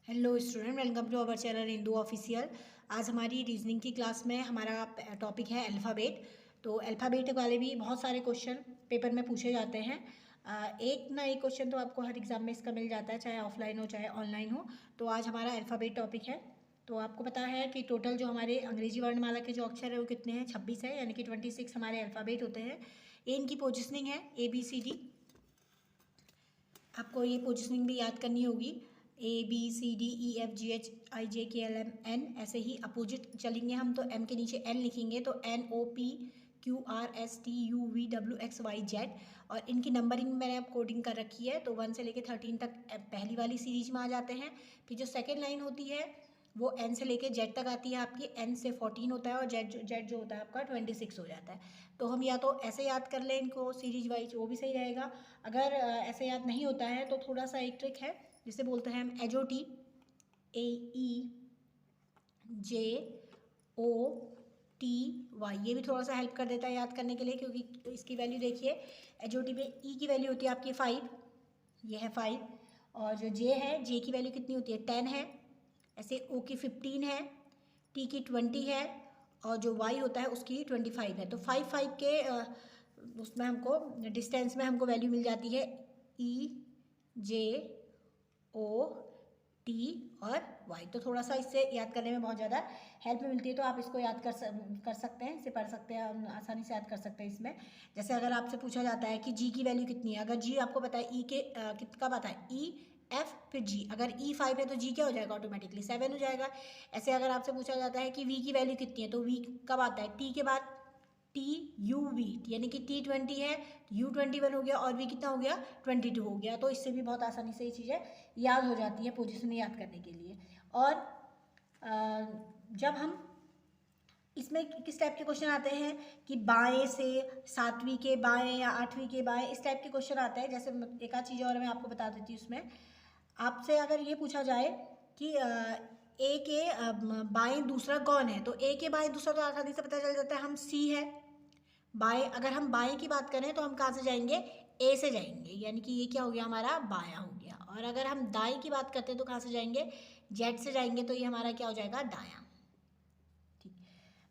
Hello student, welcome to our channel Indu official. आज हमारी reasoning की क्लास में हमारा टॉपिक है अल्फ़ाबेट। तो अल्फ़ाबेट वाले भी बहुत सारे क्वेश्चन पेपर में पूछे जाते हैं। एक ना एक क्वेश्चन तो आपको हर एग्ज़ाम में इसका मिल जाता है, चाहे ऑफलाइन हो चाहे ऑनलाइन हो। तो आज हमारा अल्फ़ाबेट टॉपिक है। तो आपको पता है कि टोटल जो हमारे अंग्रेजी वर्णमाला के जो अक्षर है वो कितने हैं? 26 है, यानी कि 26 हमारे अल्फ़ाबेट होते हैं। इनकी पोजिशनिंग है ABCD। आपको ये पोजिशनिंग भी याद करनी होगी। ABCDEFGHIJKLMN, ऐसे ही अपोजिट चलेंगे हम तो M के नीचे N लिखेंगे तो NOPQRSTUVWXYZ। और इनकी नंबरिंग मैंने अब कोडिंग कर रखी है, तो 1 से लेकर 13 तक पहली वाली सीरीज में आ जाते हैं। फिर जो सेकेंड लाइन होती है वो N से लेके Z तक आती है आपकी। N से 14 होता है और Z जो होता है आपका 26 हो जाता है। तो हम या तो ऐसे याद कर लें इनको सीरीज वाइज, वो भी सही रहेगा। अगर ऐसे याद नहीं होता है तो थोड़ा सा एक ट्रिक है जिसे बोलते हैं हम एजोटी, AEJOTY। ये भी थोड़ा सा हेल्प कर देता है याद करने के लिए, क्योंकि इसकी वैल्यू देखिए, एजोटी में E की वैल्यू होती है आपकी 5, ये है 5। और जो J है, J की वैल्यू कितनी होती है? 10 है। ऐसे O की 15 है, T की 20 है, और जो Y होता है उसकी 25 है। तो 5 के उसमें हमको डिस्टेंस में हमको वैल्यू मिल जाती है EJOT और Y। तो थोड़ा सा इससे याद करने में बहुत ज़्यादा हेल्प मिलती है, तो आप इसको याद कर सकते हैं, इसे पढ़ सकते हैं, आसानी से याद कर सकते हैं इसमें। जैसे अगर आपसे पूछा जाता है कि G की वैल्यू कितनी है, अगर G आपको पता है E के कितना पता है, EF फिर G, अगर E 5 है तो G क्या हो जाएगा? ऑटोमेटिकली 7 हो जाएगा। ऐसे अगर आपसे पूछा जाता है कि V की वैल्यू कितनी है, तो V कब आता है? T के बाद TUV, यानी कि T20 है, U21 हो गया और V कितना हो गया? 22 हो गया। तो इससे भी बहुत आसानी से ये चीज़ें याद हो जाती है पोजीशन याद करने के लिए। और जब हम इसमें किस टाइप के क्वेश्चन आते हैं कि बाएं से 7वीं के बाएं या 8वीं के बाएं, इस टाइप के क्वेश्चन आते हैं। जैसे एक आध चीज़ और मैं आपको बता देती हूँ उसमें। आपसे अगर ये पूछा जाए कि ए के बाएं दूसरा कौन है, तो ए के बाएं दूसरा तो आसानी से पता चल जाता है, हम सी है। बाएं, अगर हम बाएं की बात करें तो हम कहाँ से जाएंगे? ए से जाएंगे, यानी कि ये क्या हो गया? हमारा बायां हो गया। और अगर हम दाएं की बात करते हैं तो कहाँ से जाएंगे? जेड से जाएंगे, तो ये हमारा क्या हो जाएगा? दायां। ठीक,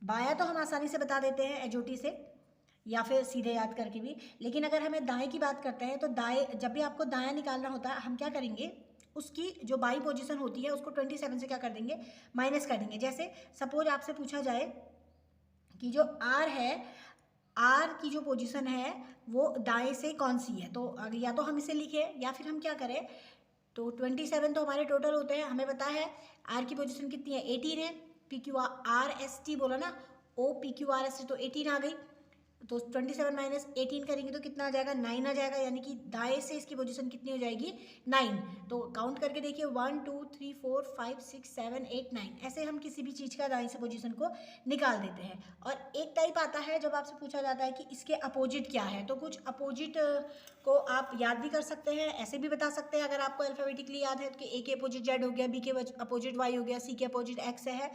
बायां तो हम आसानी से बता देते हैं एजोटी से या फिर सीधे याद करके भी। लेकिन अगर हमें दाएं की बात करते हैं तो दाएं, जब भी आपको दायां निकालना होता है, हम क्या करेंगे? उसकी जो बाई पोजीशन होती है उसको 27 से क्या कर देंगे? माइनस कर देंगे। जैसे सपोज आपसे पूछा जाए कि जो आर है, आर की जो पोजीशन है वो दाएं से कौन सी है, तो या तो हम इसे लिखें या फिर हम क्या करें, तो 27 तो हमारे टोटल होते हैं, हमें पता है आर की पोजीशन कितनी है? 18 है। PQRST बोला ना, OPQRST, तो 18 आ गई। तो 27 माइनस 18 करेंगे तो कितना आ जाएगा? 9 आ जाएगा, यानी कि दाएं से इसकी पोजीशन कितनी हो जाएगी? 9। तो काउंट करके देखिए, 1 2 3 4 5 6 7 8 9, ऐसे हम किसी भी चीज़ का दाएं से पोजीशन को निकाल देते हैं। और एक टाइप आता है जब आपसे पूछा जाता है कि इसके अपोजिट क्या है, तो कुछ अपोजिट को आप याद भी कर सकते हैं, ऐसे भी बता सकते हैं। अगर आपको अल्फाबेटिकली याद है कि ए के अपोजिट जेड हो गया, बी के अपोजिट वाई हो गया, सी के अपोजिट एक्स है।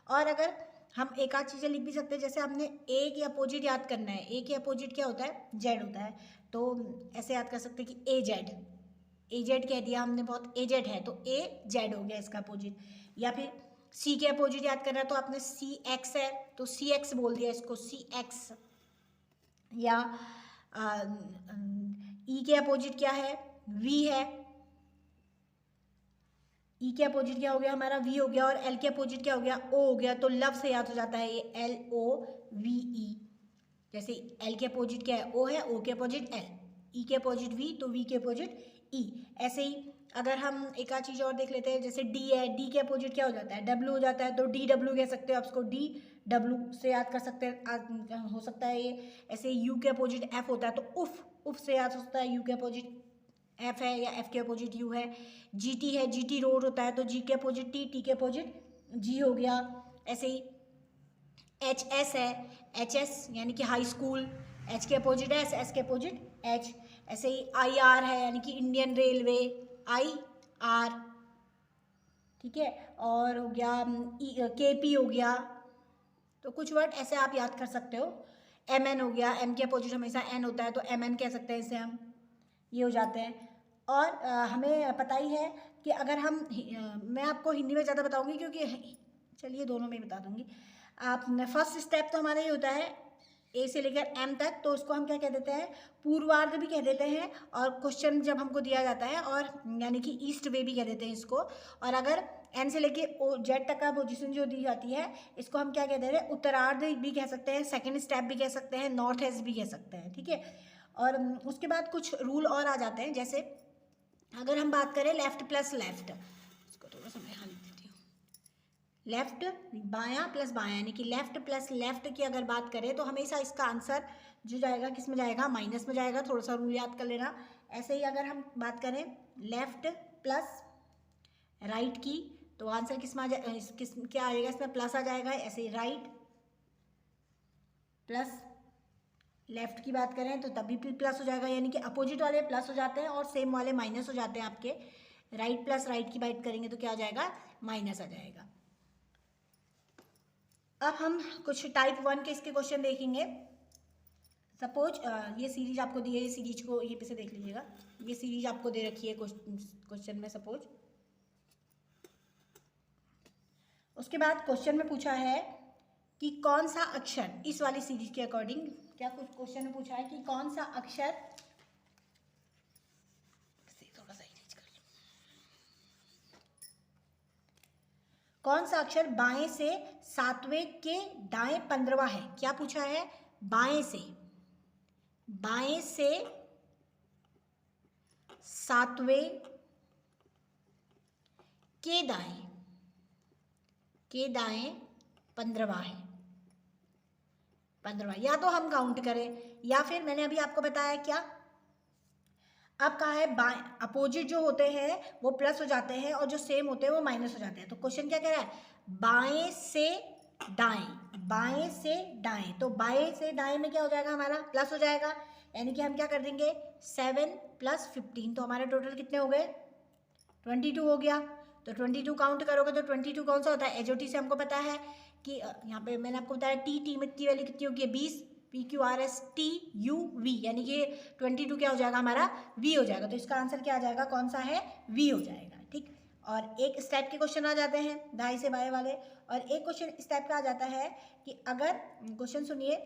और अगर हम एक आध चीज़ें लिख भी सकते हैं, जैसे हमने ए के अपोजिट याद करना है, ए के अपोजिट क्या होता है? जेड होता है। तो ऐसे याद कर सकते हैं कि ए जेड कह दिया हमने, बहुत एजेड है, तो ए जेड हो गया इसका अपोजिट। या फिर सी के अपोजिट याद करना है तो आपने सी एक्स है तो सी एक्स बोल दिया इसको, सी एक्स। या ई के अपोजिट क्या है? वी है। ई के अपोजिट क्या हो गया? हमारा वी हो गया। और एल के अपोजिट क्या हो गया? ओ हो गया। तो लव से याद हो जाता है ये LOVE। जैसे एल के अपोजिट क्या है? ओ है, ओ के अपोजिट एल, ई के अपोजिट वी, तो वी के अपोजिट ई। ऐसे ही अगर हम एक आध चीज़ और देख लेते हैं, जैसे डी है, डी के अपोजिट क्या हो जाता है? डब्ल्यू हो जाता है, तो DW कह सकते हो आप इसको, DW से याद कर सकते हैं, हो सकता है ये। ऐसे यू के अपोजिट एफ होता है, तो उफ से याद हो सकता है, यू के अपोजिट एफ है या एफ के अपोजिट यू है। GT है, GT रोड होता है, तो जी के अपोजिट टी, टी के अपोजिट जी हो गया। ऐसे ही HS है, HS यानी कि हाई स्कूल, H के अपोजिट एस, एस के अपोजिट H। ऐसे ही IR है, यानी कि इंडियन रेलवे, IR। ठीक है, और हो गया KP हो गया। तो कुछ वर्ड ऐसे आप याद कर सकते हो। MN हो गया, M के अपोजिट हमेशा N होता है, तो MN कह सकते हैं इसे हम, ये हो जाते हैं। और हमें पता ही है कि अगर हम मैं आपको हिंदी में ज़्यादा बताऊंगी क्योंकि चलिए दोनों में ही बता दूंगी। आप फर्स्ट स्टेप तो हमारा ये होता है ए से लेकर एम तक, तो उसको हम क्या कह देते हैं, पूर्वार्ध भी कह देते हैं, और क्वेश्चन जब हमको दिया जाता है, और यानी कि ईस्ट वे भी कह देते हैं इसको। और अगर एन से लेके ओ जेड तक का पोजीशन जो दी जाती है, इसको हम क्या कह देते हैं, उत्तरार्ध भी कह सकते हैं, सेकंड स्टेप भी कह सकते हैं, नॉर्थ ईस्ट भी कह सकते हैं, ठीक है। और उसके बाद कुछ रूल और आ जाते हैं, जैसे अगर हम बात करें लेफ्ट प्लस लेफ्ट, इसको थोड़ा सा मैं यहाँ लिख देती हूँ, लेफ्ट बायां प्लस बायां, यानी कि लेफ्ट प्लस लेफ्ट की अगर बात करें तो हमेशा इसका आंसर जो जाएगा किस में जाएगा, माइनस में जाएगा। थोड़ा सा रूल याद कर लेना। ऐसे ही अगर हम बात करें लेफ्ट प्लस राइट की, तो आंसर किस में किस क्या आ जाएगा, इसमें प्लस आ जाएगा। ऐसे ही राइट प्लस लेफ्ट की बात करें तो तभी प्लस हो जाएगा, यानी कि अपोजिट वाले प्लस हो जाते हैं और सेम वाले माइनस हो जाते हैं आपके। राइट प्लस राइट की बात करेंगे तो क्या हो जाएगा, माइनस आ जाएगा। अब हम कुछ टाइप 1 के इसके क्वेश्चन देखेंगे। सपोज ये सीरीज आपको दी है, ये सीरीज को ये पे से देख लीजिएगा, ये सीरीज आपको दे रखी है क्वेश्चन में सपोज। उसके बाद क्वेश्चन में पूछा है कि कौन सा अक्षर, इस वाली सीरीज के अकॉर्डिंग क्या कुछ क्वेश्चन में पूछा है कि कौन सा अक्षर, थोड़ा सा इरेज कर लो, कौन सा अक्षर बाएं से सातवें के दाएं 15वां है। क्या पूछा है, बाएं से सातवें के दाएं 15वां है, 15वां। या तो हम काउंट करें, या फिर मैंने अभी आपको बताया क्या, अब कहा है बाएं अपोजिट जो होते हैं वो प्लस हो जाते हैं और जो सेम होते हैं वो माइनस हो जाते हैं। तो क्वेश्चन क्या कह रहा है, बाएं से दाएं, बाएं से दाएं, तो बाएं से दाएं में क्या हो जाएगा, हमारा प्लस हो जाएगा, यानी कि हम क्या कर देंगे 7 + 15, तो हमारे टोटल कितने हो गए, 22 हो गया। तो 22 काउंट करोगे तो 22 कौन सा होता है, एजोटी से हमको पता है कि यहाँ पे मैंने आपको बताया टी में की वैल्यू कितनी होगी, 20, PQRSTUV, यानी कि 22 क्या हो जाएगा हमारा, V हो जाएगा। तो इसका आंसर क्या आ जाएगा, कौन सा है, V हो जाएगा, ठीक। और एक इस टाइप के क्वेश्चन आ जाते हैं दाएं से बाएं वाले, और एक क्वेश्चन इस टाइप का आ जाता है कि अगर क्वेश्चन सुनिए,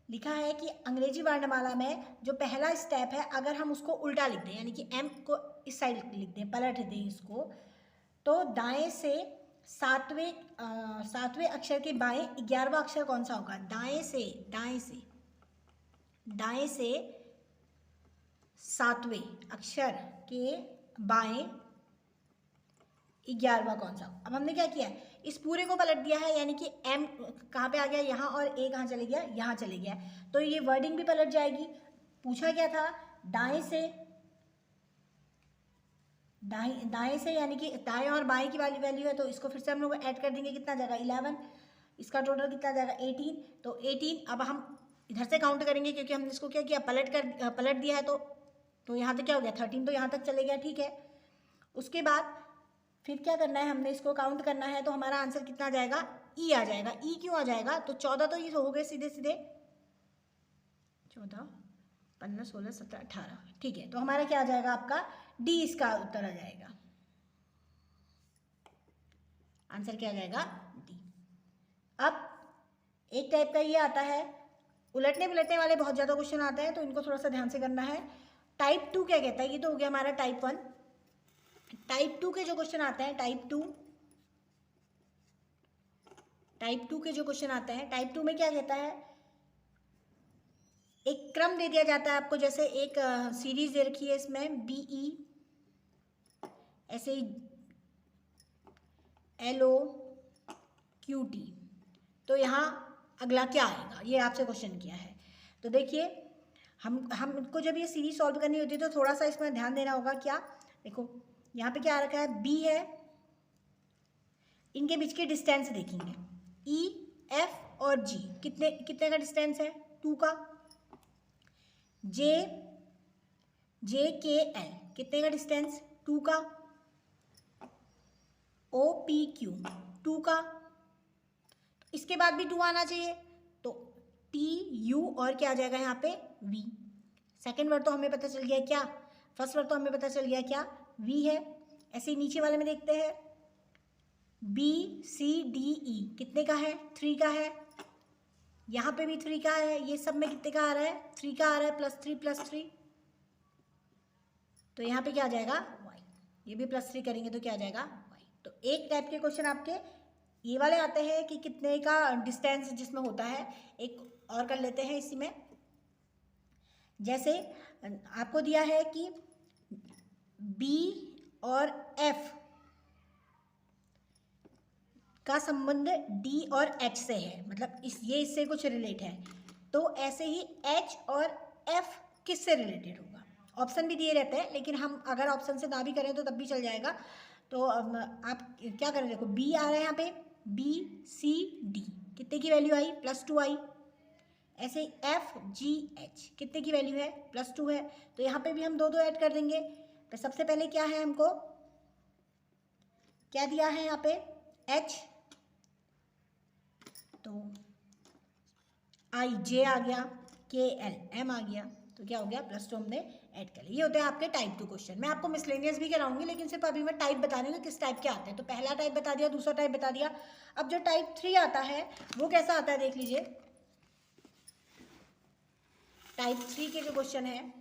लिखा है कि अंग्रेजी वर्णमाला में जो पहला स्टेप है अगर हम उसको उल्टा लिख दें, यानी कि M को इस साइड लिख दें, पलट दें इसको, तो दाएं से सातवें अक्षर के बाएं 11वां अक्षर कौन सा होगा, दाएं से सातवें अक्षर के बाएं 11वां कौन सा। अब हमने क्या किया, इस पूरे को पलट दिया है, यानी कि M कहाँ पे आ गया, यहाँ, और A कहाँ चले गया, यहाँ चले गया, तो ये वर्डिंग भी पलट जाएगी। पूछा क्या था, दाएं से यानी कि दाएं और बाएं की वाली वैल्यू है, तो इसको फिर से हम लोग ऐड कर देंगे, कितना जाएगा 11, इसका टोटल कितना जाएगा 18, तो 18। अब हम इधर से काउंट करेंगे क्योंकि हमने इसको क्या किया, पलट दिया है, तो यहाँ तक क्या हो गया 13, तो यहाँ तक चले गया, ठीक है। उसके बाद फिर क्या करना है, हमने इसको काउंट करना है, तो हमारा आंसर कितना आ जाएगा, ई आ जाएगा। ई क्यों आ जाएगा, तो 14 तो ये हो गए सीधे 14, 15, 16, 17, 18, ठीक है। तो हमारा क्या आ जाएगा, आपका डी इसका उत्तर आ जाएगा, आंसर क्या आ जाएगा, डी। अब एक टाइप का ये आता है, उलटने पुलटने वाले बहुत ज़्यादा क्वेश्चन आते हैं, तो इनको थोड़ा सा ध्यान से करना है। टाइप 2 क्या कहता है, ये तो हो गया हमारा टाइप 1। टाइप 2 के जो क्वेश्चन आते हैं, टाइप टू के जो क्वेश्चन आते हैं, टाइप 2 में क्या कहता है, एक क्रम दे दिया जाता है आपको, जैसे एक सीरीज दे रखी है इसमें BE, ऐसे LOQT, तो यहाँ अगला क्या आएगा, ये आपसे क्वेश्चन किया है। तो देखिए हमको जब ये सीरीज सॉल्व करनी होती है तो थोड़ा सा इसमें ध्यान देना होगा। क्या देखो, यहाँ पे क्या आ रखा है, B है, इनके बीच के डिस्टेंस देखेंगे, E, F और G, कितने का डिस्टेंस है, 2 का। J K L, कितने का डिस्टेंस, 2 का। O P Q, 2 का। इसके बाद भी 2 आना चाहिए, तो T U और क्या आ जाएगा यहाँ पे, V। सेकेंड वर्ड तो हमें पता चल गया क्या, फर्स्ट वर्ड तो हमें पता चल गया क्या, V है। ऐसे ही नीचे वाले में देखते हैं, बी सी डी ई कितने का है, 3 का है। यहाँ पे भी 3 का है। ये सब में कितने का आ रहा है, 3 का आ रहा है, +3 तो यहाँ पे क्या आ जाएगा, y। ये भी +3 करेंगे तो क्या आ जाएगा, y। तो एक टाइप के क्वेश्चन आपके ये वाले आते हैं कि कितने का डिस्टेंस जिसमें होता है। एक और कर लेते हैं इसी में, जैसे आपको दिया है कि B और F का संबंध D और H से है, मतलब ये इससे कुछ रिलेट है। तो ऐसे ही H और F किससे रिलेटेड होगा। ऑप्शन भी दिए रहते हैं, लेकिन हम अगर ऑप्शन से ना भी करें तो तब भी चल जाएगा। तो आप क्या करें, देखो B आ रहा है यहाँ पे, B C D कितने की वैल्यू आई, +2 आई। ऐसे ही F G H कितने की वैल्यू है, +2 है। तो यहाँ पे भी हम 2 ऐड कर देंगे। तो सबसे पहले क्या है, हमको क्या दिया है यहाँ पे, H, तो I J आ गया, K L M आ गया, तो क्या हो गया, +2 हमने ऐड कर लिया। ये होते हैं आपके टाइप 2 क्वेश्चन। मैं आपको मिसलेनियस भी कराऊंगी, लेकिन सिर्फ अभी मैं टाइप बता रही हूँ किस टाइप के आते हैं। तो पहला टाइप बता दिया, दूसरा टाइप बता दिया। अब जो टाइप 3 आता है वो कैसा आता है, देख लीजिए। टाइप 3 के जो क्वेश्चन है,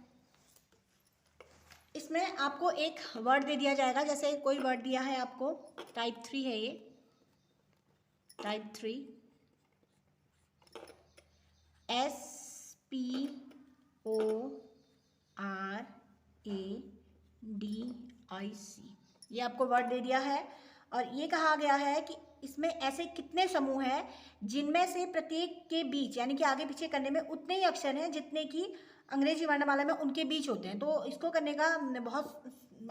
इसमें आपको एक वर्ड दे दिया जाएगा। जैसे कोई वर्ड दिया है आपको, टाइप 3 है ये, टाइप 3 SPORADIC, ये आपको वर्ड दे दिया है। और ये कहा गया है कि इसमें ऐसे कितने समूह हैं जिनमें से प्रत्येक के बीच, यानी कि आगे पीछे करने में उतने ही अक्षर हैं जितने कि अंग्रेजी वर्णमाला में उनके बीच होते हैं। तो इसको करने का बहुत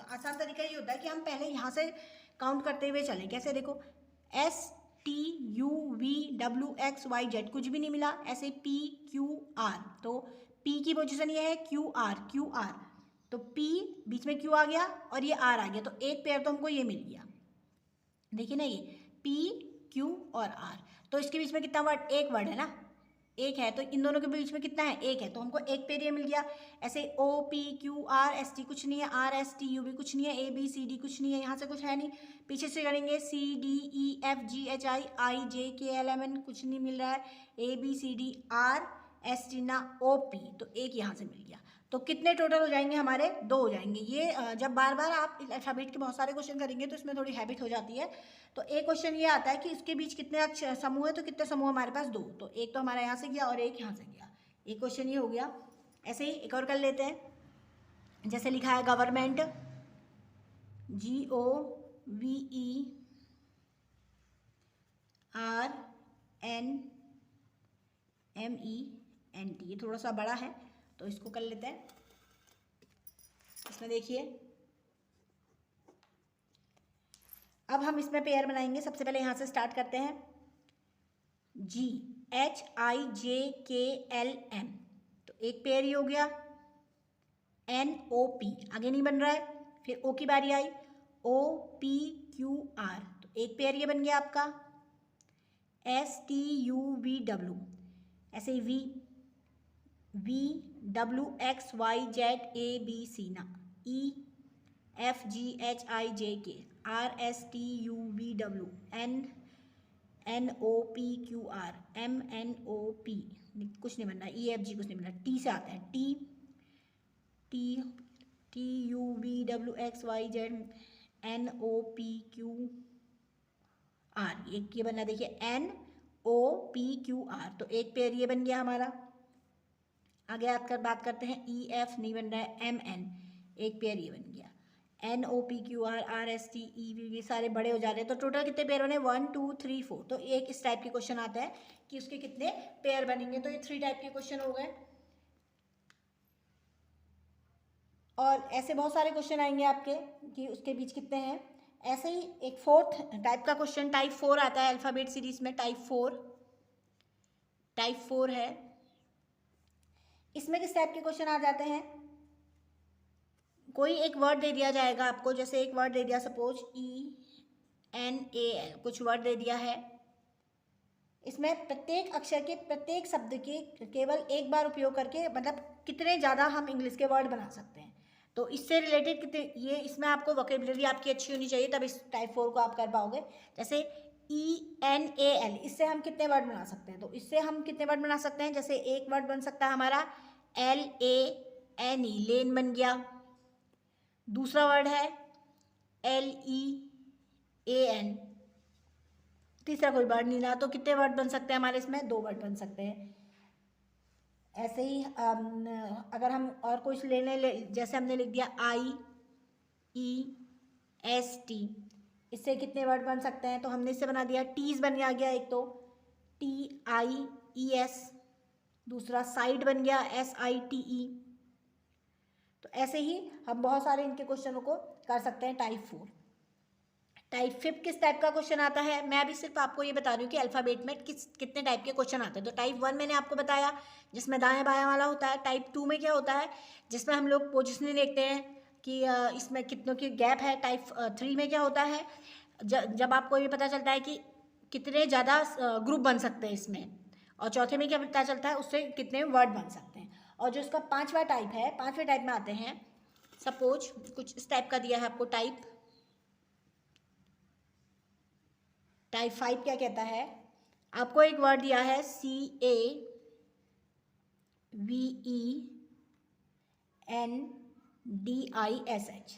आसान तरीका ये होता है कि हम पहले यहाँ से काउंट करते हुए चलें। कैसे, देखो STUVWXYZ कुछ भी नहीं मिला, ऐसे PQR, तो P की पोजीशन ये है, QR, तो P बीच में Q आ गया और ये R आ गया, तो एक पेयर तो हमको ये मिल गया। देखिए ना, ये P Q और R, तो इसके बीच में कितना वर्ड, एक वर्ड है ना, एक है। तो इन दोनों के बीच में कितना है, एक है, तो हमको एक पेयर ये मिल गया। ऐसे OPQRST कुछ नहीं है, RSTUV कुछ नहीं है, ABCD कुछ नहीं है, यहाँ से कुछ है नहीं। पीछे से करेंगे CDEFGHIIJKLMN कुछ नहीं मिल रहा है, ABCDRST ना OP, तो एक यहाँ से मिल गया। तो कितने टोटल हो जाएंगे हमारे, 2 हो जाएंगे। ये जब बार बार आप अल्फाबेट के बहुत सारे क्वेश्चन करेंगे तो इसमें थोड़ी हैबिट हो जाती है। तो एक क्वेश्चन ये आता है कि इसके बीच कितने समूह है, तो कितने समूह हमारे पास, 2। तो एक तो हमारा यहाँ से गया और एक यहाँ से गया। एक क्वेश्चन ये हो गया। ऐसे ही एक और कर लेते हैं, जैसे लिखा है गवर्नमेंट, GOVERNMENT, ये थोड़ा सा बड़ा है तो इसको कर लेते हैं। इसमें देखिए, अब हम इसमें पेयर बनाएंगे। सबसे पहले यहाँ से स्टार्ट करते हैं, GHIJKLM, तो एक पेयर ही हो गया। NOP आगे नहीं बन रहा है, फिर O की बारी आई, OPQR, तो एक पेयर ये बन गया आपका। STUVW, ऐसे ही VWXYZABC ना, EFGHIJK, RSTUVW, NOPQR, MNOP कुछ नहीं बन रहा, EFG कुछ नहीं बन रहा, T से आता है, TUVWXYZ NOPQR, एक ये बनना, देखिए NOPQR, तो एक पेयर ये बन गया हमारा। आगे आकर बात करते हैं, EF नहीं बन रहा है, MN, एक पेयर ये बन गया। NOPQR RSTEV, ये सारे बड़े हो जा रहे हैं। तो टोटल कितने पेयर बने, 1 2 3 4। तो एक इस टाइप के क्वेश्चन आता है कि उसके कितने पेयर बनेंगे। तो ये 3 टाइप के क्वेश्चन हो गए। और ऐसे बहुत सारे क्वेश्चन आएंगे आपके कि उसके बीच कितने हैं। ऐसे ही एक 4th टाइप का क्वेश्चन, टाइप 4 आता है अल्फाबेट सीरीज में, टाइप 4 है। इसमें किस टाइप के क्वेश्चन आ जाते हैं, कोई एक वर्ड दे दिया जाएगा आपको। जैसे एक वर्ड दे दिया, सपोज ENAL, कुछ वर्ड दे दिया है। इसमें प्रत्येक अक्षर के, प्रत्येक शब्द के केवल एक बार उपयोग करके, मतलब कितने ज़्यादा हम इंग्लिश के वर्ड बना सकते हैं। तो इससे रिलेटेड कितने ये इसमें आपको वोकेबलरी आपकी अच्छी होनी चाहिए, तब इस टाइप 4 को आप कर पाओगे। जैसे ENAL, इससे हम कितने वर्ड बना सकते हैं? तो इससे हम कितने वर्ड बना सकते हैं? जैसे एक वर्ड बन सकता है हमारा LANE, लेन बन गया। दूसरा वर्ड है LEAN, तीसरा कोई वर्ड नहीं रहा, तो कितने वर्ड बन सकते हैं हमारे इसमें? 2 वर्ड बन सकते हैं। ऐसे ही अगर हम और कुछ जैसे हमने लिख दिया IEST, इससे कितने वर्ड बन सकते हैं? तो हमने इससे बना दिया, टीज बन गया एक तो TIES, दूसरा साइड बन गया SITE। तो ऐसे ही हम बहुत सारे इनके क्वेश्चनों को कर सकते हैं टाइप 4। टाइप 5 किस टाइप का क्वेश्चन आता है? मैं अभी सिर्फ आपको ये बता रही हूँ कि अल्फ़ाबेट में कितने टाइप के क्वेश्चन आते हैं। तो टाइप 1 मैंने आपको बताया, जिसमें दाएं बायां वाला होता है। टाइप 2 में क्या होता है? जिसमें हम लोग पोजिशनिंग देखते हैं कि इसमें कितनों की गैप है। टाइप 3 में क्या होता है? जब आपको ये पता चलता है कि कितने ज़्यादा ग्रुप बन सकते हैं इसमें। और चौथे में क्या पता चलता है? उससे कितने वर्ड बन सकते हैं। और जो इसका 5वां टाइप है, 5वें टाइप में आते हैं, सपोज कुछ इस टाइप का दिया है आपको टाइप 5 क्या कहता है? आपको एक वर्ड दिया है CAVENDISH।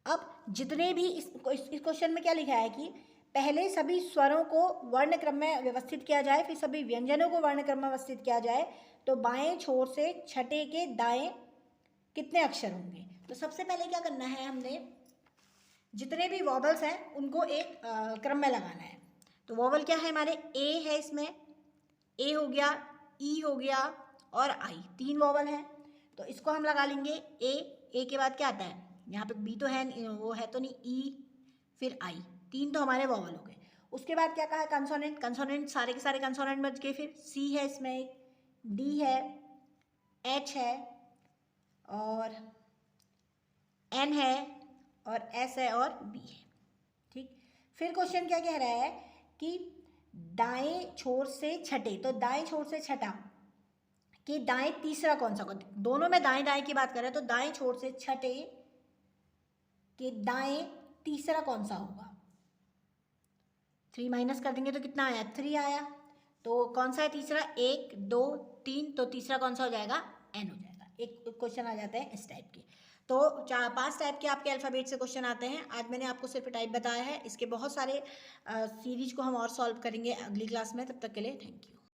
अब जितने भी इस क्वेश्चन में क्या लिखा है कि पहले सभी स्वरों को वर्ण क्रम में व्यवस्थित किया जाए, फिर सभी व्यंजनों को वर्ण क्रम में व्यवस्थित किया जाए, तो बाएं छोर से छठे के दाएं कितने अक्षर होंगे? तो सबसे पहले क्या करना है, हमने जितने भी वॉवल्स हैं उनको एक क्रम में लगाना है। तो वॉवल क्या है हमारे? ए है, इसमें ए हो गया, ई हो गया और आई, 3 वॉवल हैं। तो इसको हम लगा लेंगे ए के बाद क्या आता है? यहाँ पे बी तो है, वो है तो नहीं, ई फिर आई, 3 तो हमारे वॉवल हो गए। उसके बाद क्या कहा है? कंसोनेंट। कंसोनेंट सारे के सारे कंसोनेंट बच गए। फिर सी है इसमें, एक डी है, एच है और एन है और एस है और बी है। ठीक, फिर क्वेश्चन क्या कह रहा है कि दाएं छोर से छठे, तो दाएं छोर से छठा कि दाएं तीसरा कौन सा? दोनों में दाएं दाएं की बात कर रहे हैं, तो दाएं छोर से छठे कि दाएं तीसरा कौन सा होगा? 3 माइनस कर देंगे तो कितना आया? 3 आया। तो कौन सा है तीसरा? 1 2 3, तो तीसरा कौन सा हो जाएगा? एन हो जाएगा। एक क्वेश्चन आ जाता है इस टाइप के। तो 5 टाइप के आपके अल्फ़ाबेट से क्वेश्चन आते हैं। आज मैंने आपको सिर्फ टाइप बताया है, इसके बहुत सारे सीरीज को हम और सॉल्व करेंगे अगली क्लास में। तब तक के लिए थैंक यू।